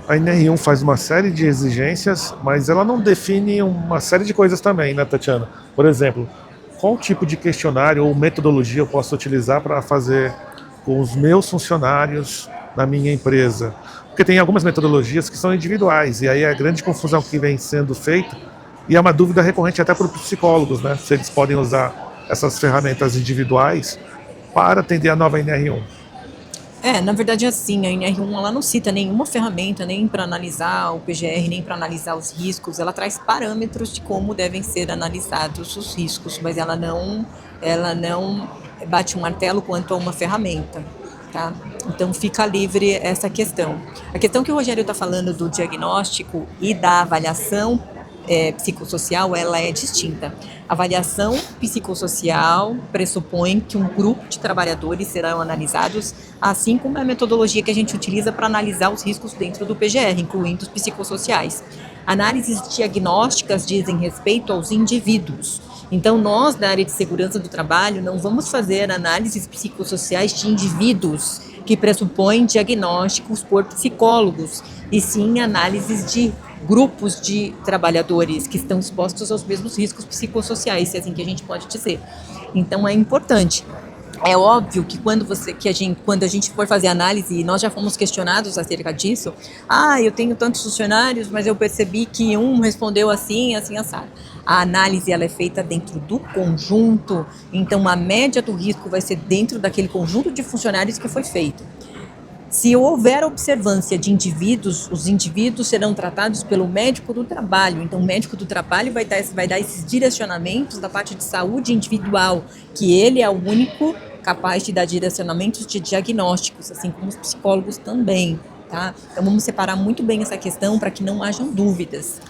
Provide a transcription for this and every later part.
A NR1 faz uma série de exigências, mas ela não define uma série de coisas também, né, Tatiana? Por exemplo, qual tipo de questionário ou metodologia eu posso utilizar para fazer com os meus funcionários na minha empresa? Porque tem algumas metodologias que são individuais, e aí é a grande confusão que vem sendo feita, e é uma dúvida recorrente até para os psicólogos, né? Se eles podem usar essas ferramentas individuais para atender a nova NR1. Na verdade, assim, a NR1 ela não cita nenhuma ferramenta nem para analisar o PGR, nem para analisar os riscos. Ela traz parâmetros de como devem ser analisados os riscos, mas ela não bate um martelo quanto a uma ferramenta. Tá? Então fica livre essa questão. A questão que o Rogério está falando do diagnóstico e da avaliação psicossocial, ela é distinta. A avaliação psicossocial pressupõe que um grupo de trabalhadores serão analisados, assim como a metodologia que a gente utiliza para analisar os riscos dentro do PGR, incluindo os psicossociais. Análises diagnósticas dizem respeito aos indivíduos. Então, nós, da área de segurança do trabalho, não vamos fazer análises psicossociais de indivíduos que pressupõem diagnósticos por psicólogos, e sim análises de grupos de trabalhadores que estão expostos aos mesmos riscos psicossociais, se é assim que a gente pode dizer. Então, é importante. É óbvio que quando a gente for fazer análise, e nós já fomos questionados acerca disso, eu tenho tantos funcionários, mas eu percebi que um respondeu assim, assim, assado. A análise ela é feita dentro do conjunto, então a média do risco vai ser dentro daquele conjunto de funcionários que foi feito. Se houver observância de indivíduos, os indivíduos serão tratados pelo médico do trabalho. Então, o médico do trabalho vai dar esses direcionamentos da parte de saúde individual, que ele é o único capaz de dar direcionamentos de diagnósticos, assim como os psicólogos também. Tá? Então, vamos separar muito bem essa questão para que não hajam dúvidas.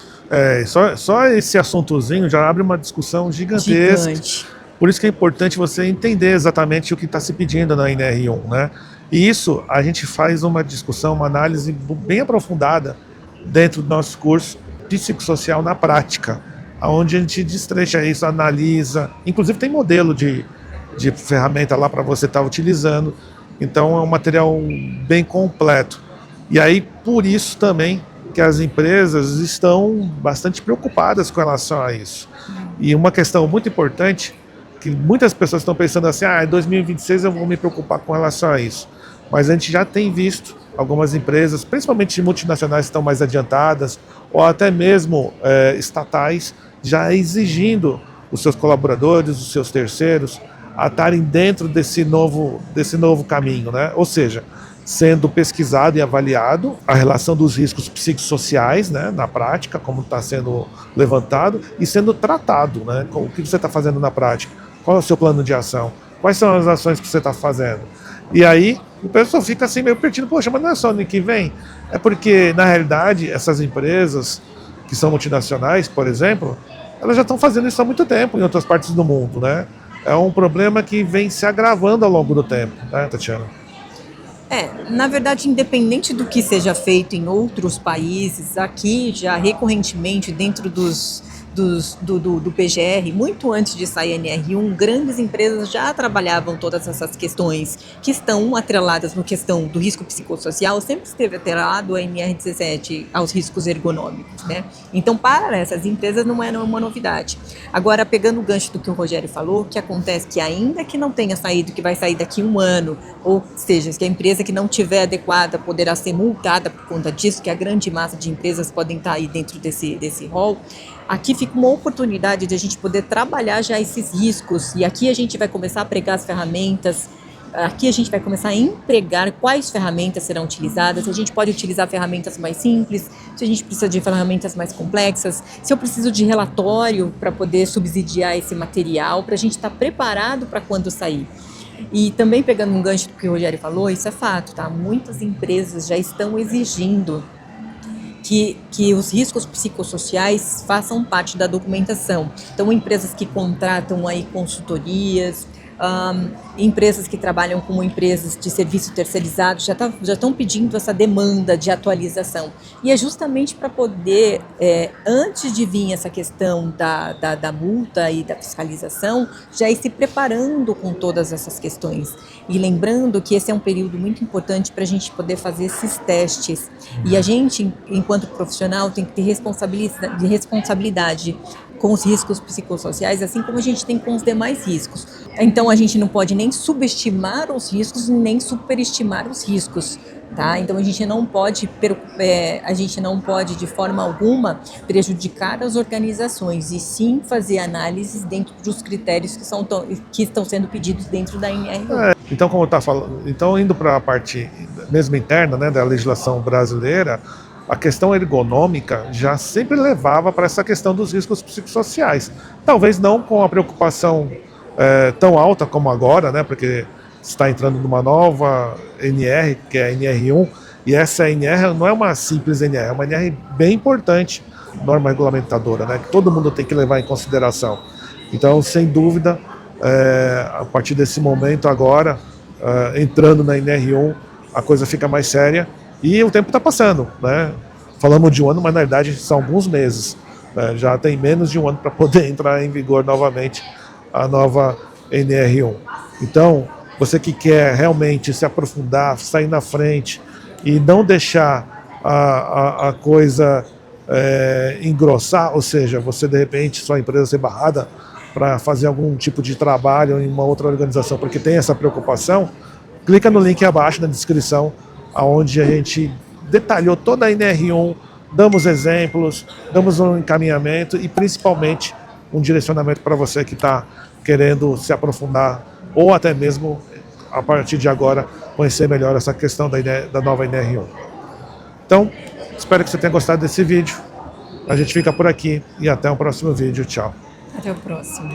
Só esse assuntozinho já abre uma discussão gigantesca. Gigante. Por isso que é importante você entender exatamente o que está se pedindo na NR1, né? E isso a gente faz uma discussão, uma análise bem aprofundada dentro do nosso curso psicossocial na prática, onde a gente destrecha isso, analisa, inclusive tem modelo de ferramenta lá para você estar utilizando. Então é um material bem completo. E aí, por isso também que as empresas estão bastante preocupadas com relação a isso. E uma questão muito importante, que muitas pessoas estão pensando assim, em 2026 eu vou me preocupar com relação a isso. Mas a gente já tem visto algumas empresas, principalmente multinacionais que estão mais adiantadas, ou até mesmo estatais, já exigindo os seus colaboradores, os seus terceiros, a estarem dentro desse novo caminho, né? Ou seja, sendo pesquisado e avaliado a relação dos riscos psicossociais, né, na prática, como está sendo levantado, e sendo tratado, né? O que você está fazendo na prática? Qual é o seu plano de ação? Quais são as ações que você está fazendo? E aí o pessoal fica assim meio perdido, poxa, mas não é só ano que vem? É porque, na realidade, essas empresas que são multinacionais, por exemplo, elas já estão fazendo isso há muito tempo em outras partes do mundo, né? É um problema que vem se agravando ao longo do tempo, né, Tatiana? Na verdade, independente do que seja feito em outros países, aqui já recorrentemente dentro do PGR, muito antes de sair a NR1, grandes empresas já trabalhavam todas essas questões que estão atreladas no questão do risco psicossocial, sempre esteve atrelado a NR17, aos riscos ergonômicos, né? Então, para essas empresas não é uma novidade. Agora, pegando o gancho do que o Rogério falou, o que acontece que ainda que não tenha saído, que vai sair daqui a um ano, ou seja, que a empresa que não tiver adequada poderá ser multada por conta disso, que a grande massa de empresas podem estar aí dentro desse rol. Aqui fica uma oportunidade de a gente poder trabalhar já esses riscos, e aqui a gente vai começar a pregar as ferramentas, aqui a gente vai começar a empregar quais ferramentas serão utilizadas, se a gente pode utilizar ferramentas mais simples, se a gente precisa de ferramentas mais complexas, se eu preciso de relatório para poder subsidiar esse material, para a gente estar preparado para quando sair. E também pegando um gancho do que o Rogério falou, isso é fato, tá? Muitas empresas já estão exigindo que os riscos psicossociais façam parte da documentação. Então, empresas que contratam aí consultorias, Empresas que trabalham como empresas de serviço terceirizado já estão pedindo essa demanda de atualização. E é justamente para poder, antes de vir essa questão da multa e da fiscalização, já ir se preparando com todas essas questões. E lembrando que esse é um período muito importante para a gente poder fazer esses testes. E a gente, enquanto profissional, tem que ter responsabilidade com os riscos psicossociais, assim como a gente tem com os demais riscos. Então a gente não pode nem subestimar os riscos, nem superestimar os riscos. Tá? Então a gente não pode de forma alguma prejudicar as organizações, e sim fazer análises dentro dos critérios que estão sendo pedidos dentro da NR1. Então, como está falando, então indo para a parte mesmo interna, né, da legislação brasileira, a questão ergonômica já sempre levava para essa questão dos riscos psicossociais. Talvez não com a preocupação tão alta como agora, né, porque está entrando numa nova NR, que é a NR1, e essa NR não é uma simples NR, é uma NR bem importante, norma regulamentadora, né, que todo mundo tem que levar em consideração. Então, sem dúvida, a partir desse momento agora, entrando na NR1, a coisa fica mais séria. E o tempo está passando, né? Falamos de um ano, mas na verdade são alguns meses, né? Já tem menos de um ano para poder entrar em vigor novamente a nova NR1. Então, você que quer realmente se aprofundar, sair na frente e não deixar a coisa engrossar, ou seja, você de repente, sua empresa ser barrada para fazer algum tipo de trabalho em uma outra organização, porque tem essa preocupação, clica no link abaixo na descrição, onde a gente detalhou toda a NR1, damos exemplos, damos um encaminhamento e principalmente um direcionamento para você que está querendo se aprofundar ou até mesmo, a partir de agora, conhecer melhor essa questão da nova NR1. Então, espero que você tenha gostado desse vídeo. A gente fica por aqui e até o próximo vídeo. Tchau. Até o próximo.